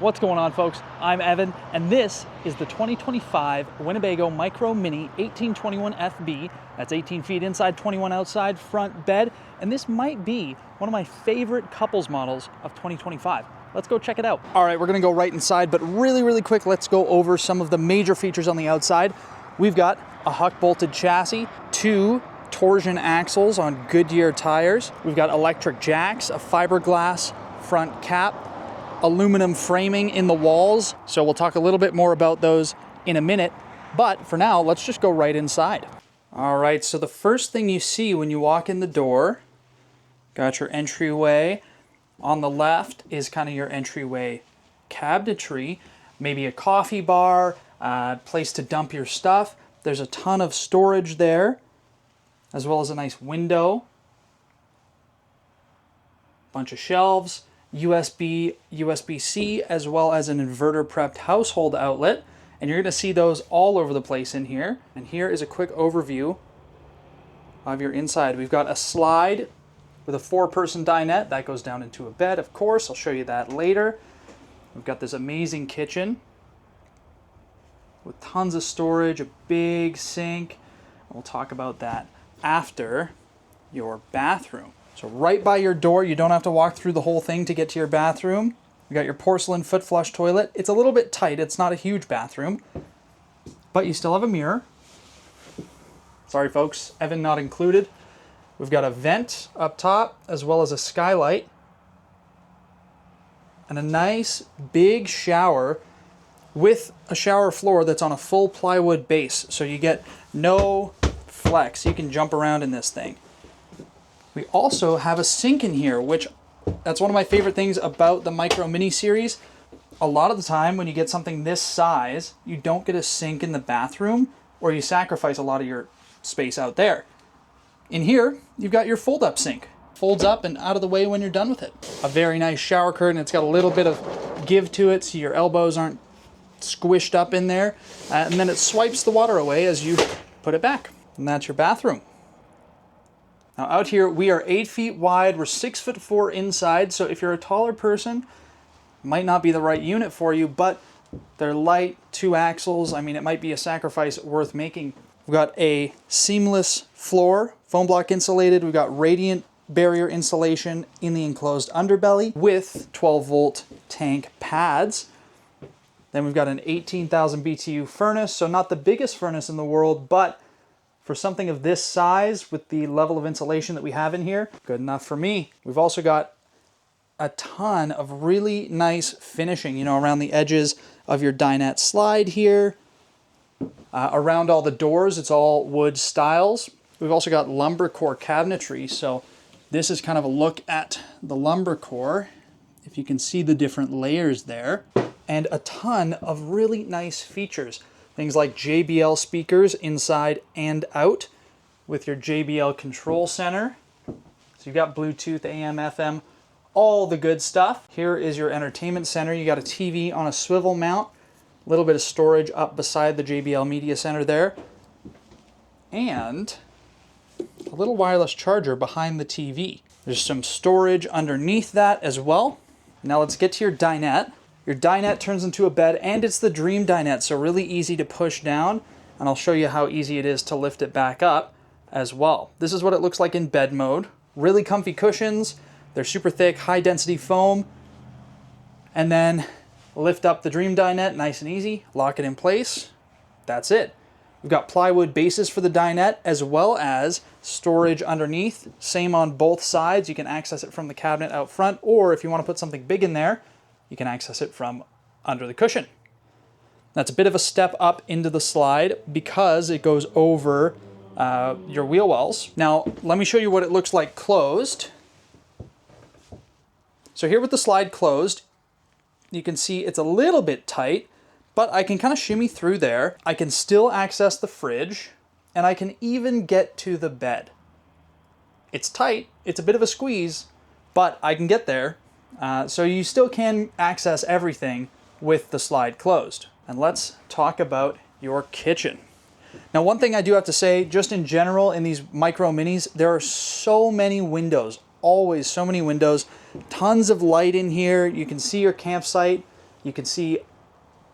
What's going on, folks? I'm Evan, and this is the 2025 Winnebago Micro Minnie 1821FB. That's 18 feet inside, 21 outside, front bed, and this might be one of my favorite couples models of 2025. Let's go check it out. All right, we're gonna go right inside, but really quick, let's go over some of the major features on the outside. We've got a huck-bolted chassis, 2 torsion axles on Goodyear tires. We've got electric jacks, a fiberglass front cap, aluminum framing in the walls. So we'll talk a little bit more about those in a minute. But for now, let's just go right inside. All right, so the first thing you see when you walk in the door, got your entryway. On the left is kind of your entryway cabinetry, maybe a coffee bar, place to dump your stuff. There's a ton of storage there, as well as a nice window, bunch of shelves, USB, USB-C, as well as an inverter prepped household outlet. And you're gonna see those all over the place in here. And here is a quick overview of your inside. We've got a slide with a 4-person dinette that goes down into a bed, of course. I'll show you that later. We've got this amazing kitchen with tons of storage, a big sink. We'll talk about that after your bathroom. So right by your door, you don't have to walk through the whole thing to get to your bathroom. You got your porcelain foot flush toilet. It's a little bit tight. It's not a huge bathroom, but you still have a mirror. Sorry, folks, Evan not included. We've got a vent up top, as well as a skylight, and a nice big shower with a shower floor that's on a full plywood base. So you get no flex. You can jump around in this thing. We also have a sink in here, which that's one of my favorite things about the Micro Minnie series. A lot of the time when you get something this size, you don't get a sink in the bathroom, or you sacrifice a lot of your space out there. In here, you've got your fold-up sink. Folds up and out of the way when you're done with it. A very nice shower curtain. It's got a little bit of give to it so your elbows aren't squished up in there. And then it swipes the water away as you put it back. And that's your bathroom. Now out here, we are 8 feet wide, we're 6'4" inside, so if you're a taller person, might not be the right unit for you, but they're light, 2 axles. I mean, it might be a sacrifice worth making. We've got a seamless floor, foam block insulated. We've got radiant barrier insulation in the enclosed underbelly with 12-volt tank pads. Then we've got an 18,000 BTU furnace, so not the biggest furnace in the world, but for something of this size, with the level of insulation that we have in here, good enough for me. We've also got a ton of really nice finishing, you know, around the edges of your dinette slide here. Around all the doors, it's all wood stiles. We've also got lumber core cabinetry, so this is kind of a look at the lumber core, if you can see the different layers there, and a ton of really nice features. Things like JBL speakers inside and out with your JBL control center. So you've got Bluetooth, AM, FM, all the good stuff. Here is your entertainment center. You got a TV on a swivel mount, a little bit of storage up beside the JBL media center there, and a little wireless charger behind the TV. There's some storage underneath that as well. Now let's get to your dinette. Your dinette turns into a bed, and it's the dream dinette, so really easy to push down, and I'll show you how easy it is to lift it back up as well. This is what it looks like in bed mode. Really comfy cushions. They're super thick, high density foam. And then lift up the dream dinette, nice and easy, lock it in place. That's it. We've got plywood bases for the dinette, as well as storage underneath. Same on both sides. You can access it from the cabinet out front, or if you want to put something big in there, you can access it from under the cushion. That's a bit of a step up into the slide because it goes over your wheel wells. Now, let me show you what it looks like closed. So here with the slide closed, you can see it's a little bit tight, but I can kind of shimmy through there. I can still access the fridge, and I can even get to the bed. It's tight, it's a bit of a squeeze, but I can get there. So you still can access everything with the slide closed. And let's talk about your kitchen. Now, one thing I do have to say, just in general, in these Micro Minis, there are so many windows, always so many windows, tons of light in here. You can see your campsite You can see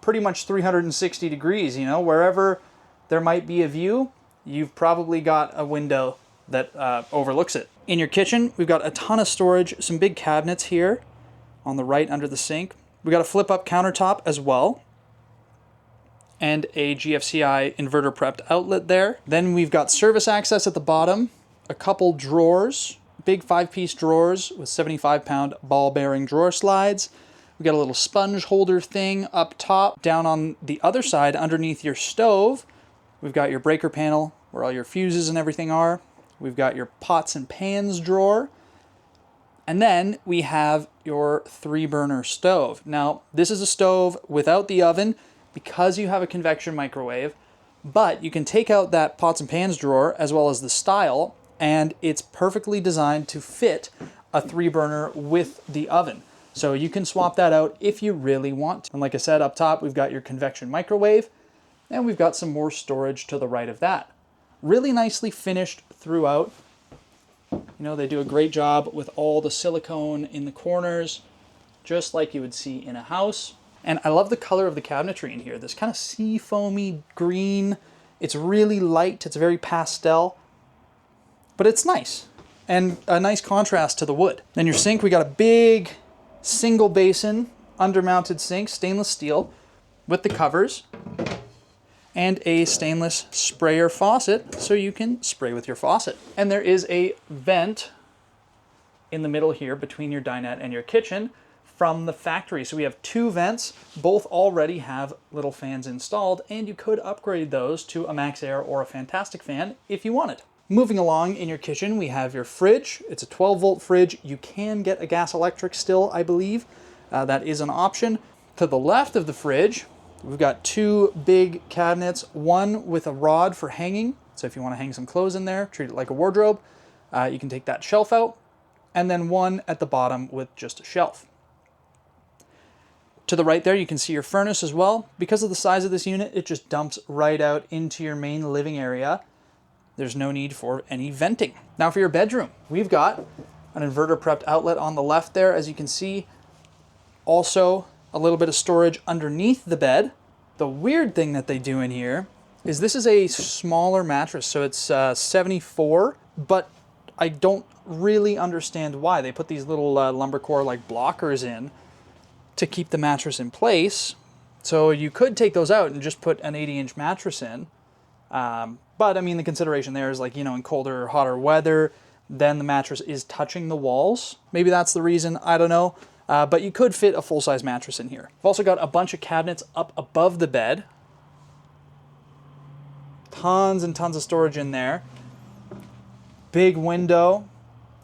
pretty much 360 degrees, you know, wherever there might be a view, you've probably got a window that overlooks it. In your kitchen, we've got a ton of storage, some big cabinets here on the right under the sink. We got a flip-up countertop as well, and a GFCI inverter prepped outlet there. Then we've got service access at the bottom, a couple drawers, big 5-piece drawers with 75-pound ball-bearing drawer slides. We got a little sponge holder thing up top. Down on the other side, underneath your stove, we've got your breaker panel where all your fuses and everything are. We've got your pots and pans drawer. And then we have your 3-burner stove. Now, this is a stove without the oven because you have a convection microwave, but you can take out that pots and pans drawer as well as the style, and it's perfectly designed to fit a 3-burner with the oven. So you can swap that out if you really want to. And like I said, up top, we've got your convection microwave, and we've got some more storage to the right of that. Really nicely finished throughout. You know, they do a great job with all the silicone in the corners, just like you would see in a house. And I love the color of the cabinetry in here. This kind of sea foamy green. It's really light. It's very pastel, but it's nice and a nice contrast to the wood. Then your sink, we got a big single basin under-mounted sink, stainless steel with the covers, and a stainless sprayer faucet so you can spray with your faucet. And there is a vent in the middle here between your dinette and your kitchen from the factory. So we have 2 vents, both already have little fans installed, and you could upgrade those to a Max Air or a Fantastic Fan if you wanted. Moving along in your kitchen, we have your fridge. It's a 12-volt fridge. You can get a gas electric still, I believe. That is an option. To the left of the fridge, we've got 2 big cabinets, one with a rod for hanging. So if you want to hang some clothes in there, treat it like a wardrobe, you can take that shelf out. And then one at the bottom with just a shelf. To the right there, you can see your furnace as well. Because of the size of this unit, it just dumps right out into your main living area. There's no need for any venting. Now for your bedroom, we've got an inverter prepped outlet on the left there, as you can see. Also, a little bit of storage underneath the bed. The weird thing that they do in here is this is a smaller mattress, so it's 74, but I don't really understand why. They put these little lumbercore like blockers in to keep the mattress in place. So you could take those out and just put an 80-inch mattress in. But I mean, the consideration there is like, you know, in colder or hotter weather, then the mattress is touching the walls. Maybe that's the reason, I don't know. But you could fit a full-size mattress in here. We've also got a bunch of cabinets up above the bed. Tons and tons of storage in there. Big window.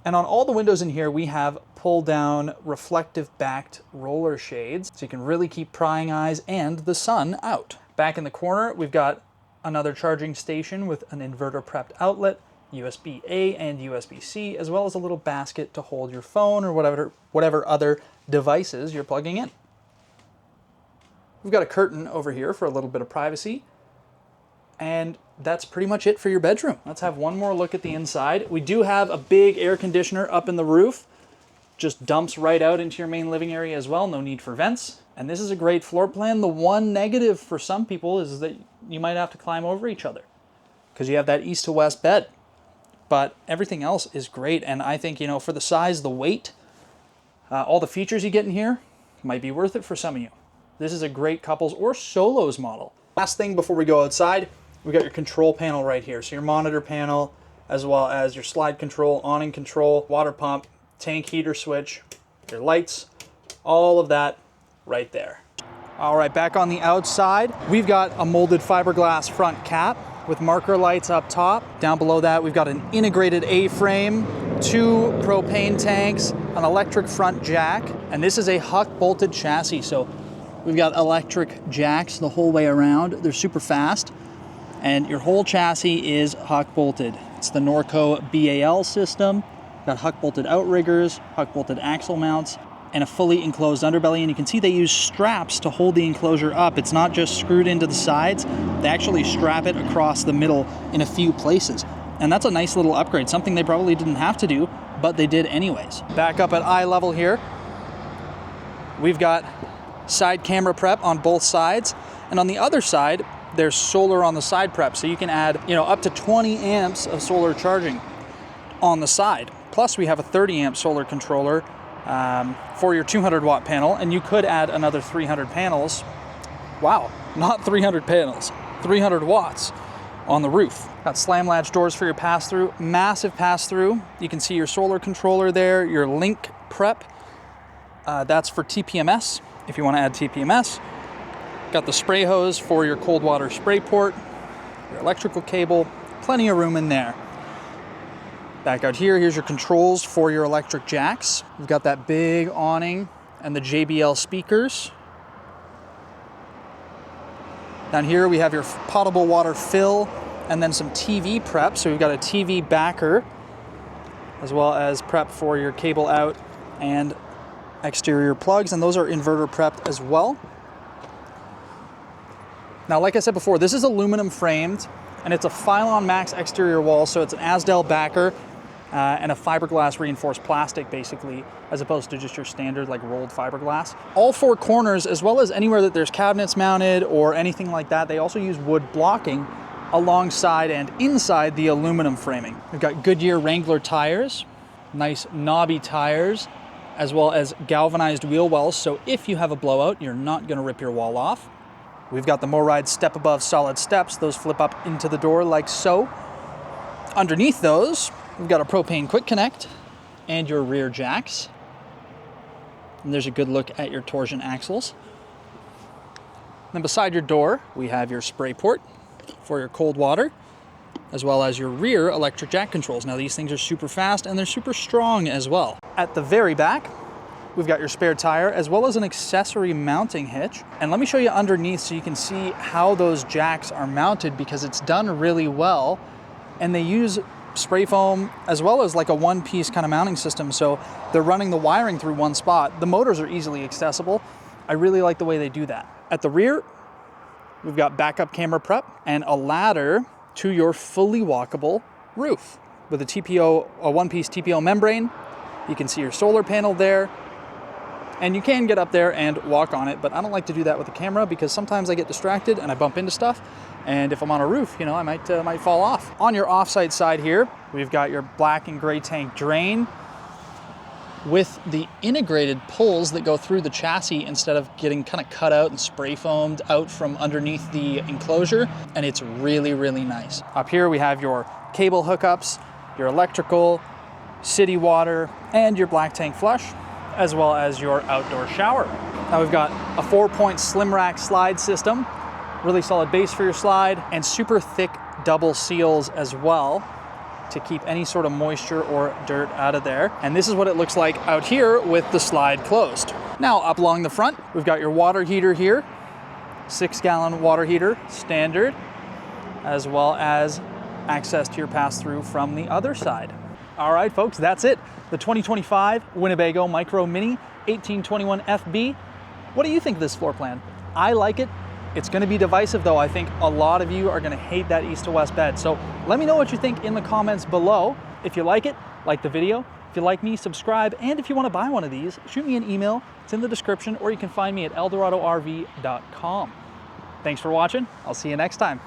And on all the windows in here, we have pull-down reflective backed roller shades, so you can really keep prying eyes and the sun out. Back in the corner, we've got another charging station with an inverter prepped outlet, USB-A and USB-C, as well as a little basket to hold your phone or whatever other devices you're plugging in. We've got a curtain over here for a little bit of privacy, and that's pretty much it for your bedroom. Let's have one more look at the inside. We do have a big air conditioner up in the roof, just dumps right out into your main living area as well, no need for vents. And this is a great floor plan. The one negative for some people is that you might have to climb over each other because you have that east to west bed. But everything else is great. And I think, you know, for the size, the weight, all the features you get in here might be worth it for some of you. This is a great couples or solos model. Last thing before we go outside, we got your control panel right here. So your monitor panel, as well as your slide control, awning control, water pump, tank heater switch, your lights, all of that right there. All right, back on the outside, we've got a molded fiberglass front cap with marker lights up top. Down below that, we've got an integrated A-frame, 2 propane tanks, an electric front jack, and this is a Huck bolted chassis. So we've got electric jacks the whole way around. They're super fast, and your whole chassis is Huck bolted. It's the Norco BAL system. Got Huck bolted outriggers, Huck bolted axle mounts, and a fully enclosed underbelly. And you can see they use straps to hold the enclosure up. It's not just screwed into the sides. They actually strap it across the middle in a few places. And that's a nice little upgrade, something they probably didn't have to do, but they did anyways. Back up at eye level here, we've got side camera prep on both sides. And on the other side, there's solar on the side prep. So you can add, up to 20 amps of solar charging on the side. Plus we have a 30 amp solar controller for your 200 watt panel, and you could add another 300 panels. Wow, not 300 panels, 300 watts on the roof. Got slam latch doors for your pass-through, massive pass-through. You can see your solar controller there, your link prep. That's for TPMS, if you want to add TPMS. Got the spray hose for your cold water spray port, your electrical cable, plenty of room in there. Back out here, here's your controls for your electric jacks. We've got that big awning and the JBL speakers. Down here we have your potable water fill and then some TV prep. So we've got a TV backer as well as prep for your cable out and exterior plugs, and those are inverter prepped as well. Now, like I said before, this is aluminum framed and it's a Phylon Max exterior wall, so it's an Asdel backer and a fiberglass reinforced plastic basically, as opposed to just your standard like rolled fiberglass. All four corners, as well as anywhere that there's cabinets mounted or anything like that, they also use wood blocking alongside and inside the aluminum framing. We've got Goodyear Wrangler tires, nice knobby tires, as well as galvanized wheel wells, so if you have a blowout, you're not gonna rip your wall off. We've got the MoRide step above solid steps. Those flip up into the door like so. Underneath those, we've got a propane quick connect and your rear jacks. And there's a good look at your torsion axles. Then beside your door, we have your spray port for your cold water, as well as your rear electric jack controls. Now these things are super fast and they're super strong as well. At the very back, we've got your spare tire as well as an accessory mounting hitch. And let me show you underneath so you can see how those jacks are mounted, because it's done really well. And they use spray foam as well as like a one-piece kind of mounting system. So they're running the wiring through one spot. The motors are easily accessible. I really like the way they do that. At the rear, we've got backup camera prep and a ladder to your fully walkable roof with a one-piece TPO membrane. You can see your solar panel there. And you can get up there and walk on it, but I don't like to do that with the camera because sometimes I get distracted and I bump into stuff. And if I'm on a roof, I might fall off. On your offsite side here, we've got your black and gray tank drain with the integrated pulls that go through the chassis instead of getting kind of cut out and spray foamed out from underneath the enclosure. And it's really, really nice. Up here, we have your cable hookups, your electrical, city water, and your black tank flush, as well as your outdoor shower. Now we've got a 4-point slim rack slide system, really solid base for your slide, and super thick double seals as well to keep any sort of moisture or dirt out of there. And this is what it looks like out here with the slide closed. Now up along the front, we've got your water heater here, 6-gallon water heater, standard, as well as access to your pass-through from the other side. All right, folks, that's it. The 2025 Winnebago Micro Minnie 1821FB. What do you think of this floor plan? I like it. It's going to be divisive though. I think a lot of you are going to hate that east to west bed. So let me know what you think in the comments below. If you like it, like the video. If you like me, subscribe. And if you want to buy one of these, shoot me an email. It's in the description, or you can find me at eldoradorv.com. Thanks for watching. I'll see you next time.